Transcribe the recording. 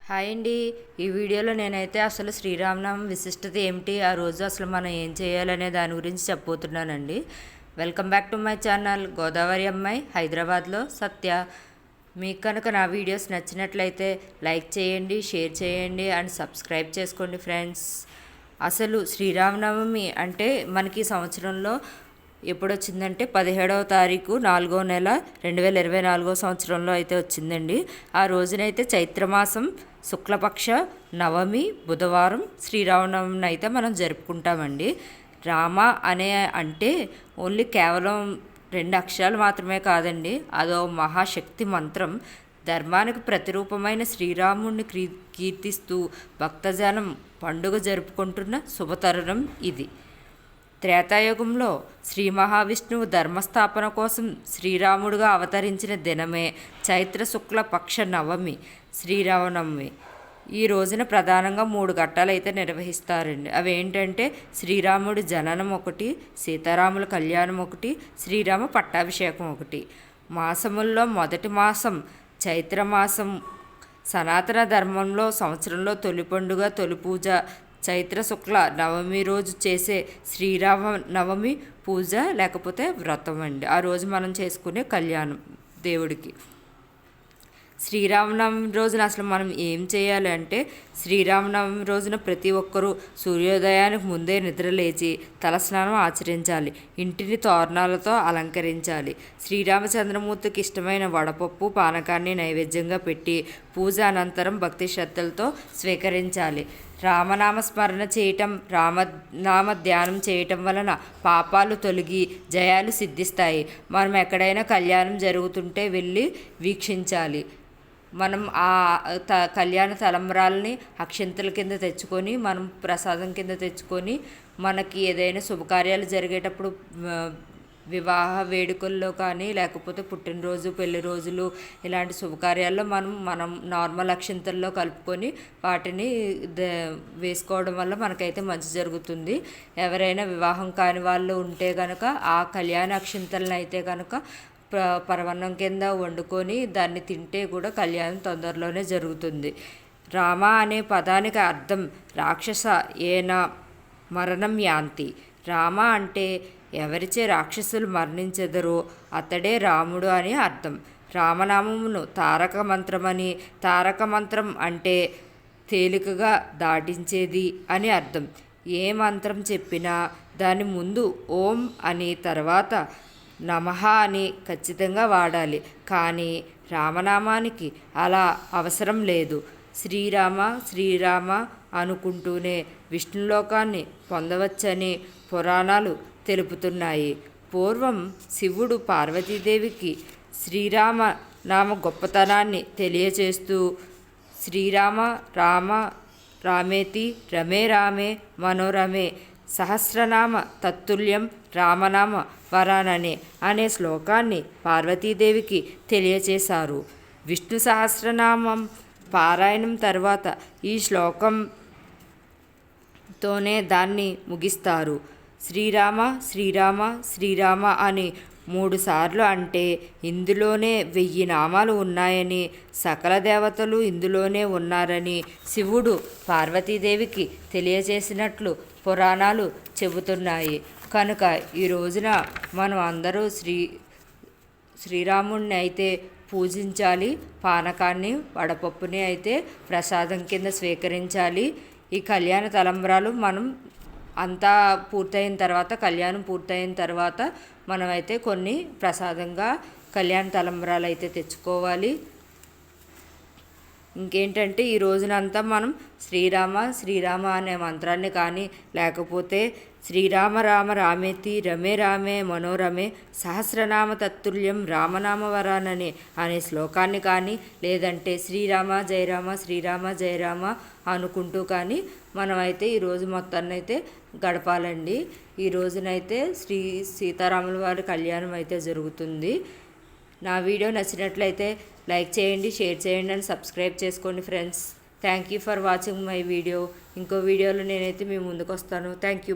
Hi అండి. ఈ వీడియోలో నేనైతే అసలు శ్రీరామనవమి విశిష్టత ఏమిటి, ఆ రోజు అసలు మనం ఏం చేయాలనే దాని గురించి చెప్పబోతున్నానండి. Welcome back to my channel Godavari అమ్మాయి హైదరాబాద్లో సత్య. మీకు కనుక నా వీడియోస్ నచ్చినట్లయితే లైక్ చేయండి, షేర్ చేయండి అండ్ సబ్స్క్రైబ్ చేసుకోండి ఫ్రెండ్స్. అసలు శ్రీరామనవమి అంటే మనకి సంవత్సరంలో ఎప్పుడు వచ్చిందంటే 17వ తారీఖు 4వ నెల 2024 సంవత్సరంలో అయితే వచ్చిందండి. ఆ రోజునైతే చైత్రమాసం శుక్లపక్ష నవమి బుధవారం శ్రీరామనవమిని అయితే మనం జరుపుకుంటామండి. రామ అనే అంటే ఓన్లీ కేవలం 2 అక్షరాలు మాత్రమే కాదండి, అదో మహాశక్తి మంత్రం. ధర్మానికి ప్రతిరూపమైన శ్రీరాముడిని కీర్తిస్తూ భక్తజనం పండుగ జరుపుకుంటున్న శుభతరుణం ఇది. త్రేతాయుగంలో శ్రీ మహావిష్ణువు ధర్మస్థాపన కోసం శ్రీరాముడుగా అవతరించిన దినమే చైత్ర శుక్ల పక్ష నవమి శ్రీరామనవమి. ఈ రోజున ప్రధానంగా 3 ఘట్టాలు అయితే నిర్వహిస్తారండి. అవి ఏంటంటే శ్రీరాముడి జననం ఒకటి, సీతారాముల కళ్యాణం ఒకటి, శ్రీరామ పట్టాభిషేకం ఒకటి. మాసముల్లో మొదటి మాసం చైత్రమాసం. సనాతన ధర్మంలో సంవత్సరంలో తొలి పండుగ, తొలి పూజ చైత్ర శుక్ల నవమి రోజు చేసే శ్రీరామ నవమి పూజ లేకపోతే వ్రతం అండి. ఆ రోజు మనం చేసుకునే కళ్యాణం దేవుడికి. శ్రీరామనవమి రోజున అసలు మనం ఏం చేయాలి అంటే, శ్రీరామనవమి రోజున ప్రతి ఒక్కరూ సూర్యోదయానికి ముందే నిద్రలేచి తలస్నానం ఆచరించాలి. ఇంటిని తోరణాలతో అలంకరించాలి. శ్రీరామచంద్రమూర్తికి ఇష్టమైన వడపప్పు పానకాన్ని నైవేద్యంగా పెట్టి పూజ అనంతరం భక్తి శ్రద్ధలతో స్వీకరించాలి. రామనామ స్మరణ చేయటం, రామనామ ధ్యానం చేయటం వలన పాపాలు తొలగి జయాలు సిద్ధిస్తాయి. మనం ఎక్కడైనా కళ్యాణం జరుగుతుంటే వెళ్ళి వీక్షించాలి. మనం ఆ కళ్యాణ తలంబ్రాలని అక్షింతల కింద తెచ్చుకొని, మనం ప్రసాదం కింద తెచ్చుకొని, మనకి ఏదైనా శుభకార్యాలు జరిగేటప్పుడు వివాహ వేడుకల్లో కానీ లేకపోతే పుట్టినరోజు, పెళ్లి రోజులు ఇలాంటి శుభకార్యాల్లో మనం నార్మల్ అక్షింతల్లో కలుపుకొని వాటిని వేసుకోవడం వల్ల మనకైతే మంచి జరుగుతుంది. ఎవరైనా వివాహం కాని వాళ్ళు ఉంటే కనుక ఆ కళ్యాణ అక్షింతలను అయితే కనుక పరవన్నం కింద వండుకొని దాన్ని తింటే కూడా కళ్యాణం తొందరలోనే జరుగుతుంది. రామ అనే పదానికి అర్థం రాక్షస ఏన మరణం యాంతి. రామ అంటే ఎవరిచే రాక్షసులు మరణించెదరో అతడే రాముడు అని అర్థం. రామనామమును తారక మంత్రమని, తారక మంత్రం అంటే తేలికగా దాటించేది అని అర్థం. ఏ మంత్రం చెప్పినా దాని ముందు ఓం అని తర్వాత నమః అని ఖచ్చితంగా వాడాలి. కానీ రామనామానికి అలా అవసరం లేదు. శ్రీరామ శ్రీరామ అనుకుంటూనే విష్ణులోకాన్ని పొందవచ్చని పురాణాలు తెలుపుతున్నాయి. పూర్వం శివుడు పార్వతీదేవికి శ్రీరామ నామ గొప్పతనాన్ని తెలియచేస్తూ శ్రీరామ రామ రామేతి రమే రామే మనోరమే సహస్రనామ తత్తుల్యం రామనామ వరాననే అనే శ్లోకాన్ని పార్వతీదేవికి తెలియచేశారు. విష్ణు సహస్రనామం పారాయణం తర్వాత ఈ శ్లోకంతోనే దాన్ని ముగిస్తారు. శ్రీరామ శ్రీరామ శ్రీరామ అని 3 సార్లు అంటే ఇందులోనే 1000 నామాలు ఉన్నాయని, సకల దేవతలు ఇందులోనే ఉన్నారని శివుడు పార్వతీదేవికి తెలియజేసినట్లు పురాణాలు చెబుతున్నాయి. కనుక ఈ రోజున మనం అందరూ శ్రీరాముడిని అయితే పూజించాలి. పానకాన్ని వడపప్పుని అయితే ప్రసాదం కింద స్వీకరించాలి. ఈ కళ్యాణ తలంబ్రాలు మనం అంతా పూర్తయిన తర్వాత, కళ్యాణం పూర్తయిన తర్వాత మనమైతే కొన్ని ప్రసాదంగా కళ్యాణ తలంబ్రాలు అయితే తెచ్చుకోవాలి. ఇంకేంటంటే ఈ రోజునంతా మనం శ్రీరామ శ్రీరామ అనే మంత్రాన్ని కానీ లేకపోతే శ్రీరామ రామ రామేతి రమే రామే మనోరమే సహస్రనామ తత్తుల్యం రామనామ వరాననే అనే శ్లోకాన్ని కానీ లేదంటే శ్రీరామ జయరామ శ్రీరామ జయరామ అనుకుంటూ కానీ మనమైతే ఈరోజు మొత్తాన్ని అయితే గడపాలండి. ఈ రోజునైతే శ్రీ సీతారాముల వారి కళ్యాణం అయితే జరుగుతుంది. నా వీడియో నచ్చినట్లయితే లైక్ చేయండి, షేర్ చేయండి అండ్ సబ్స్క్రైబ్ చేసుకోండి friends. Thank you for watching my video. ఇంకో వీడియోలో నేనైతే మీ ముందుకు వస్తాను. Thank you.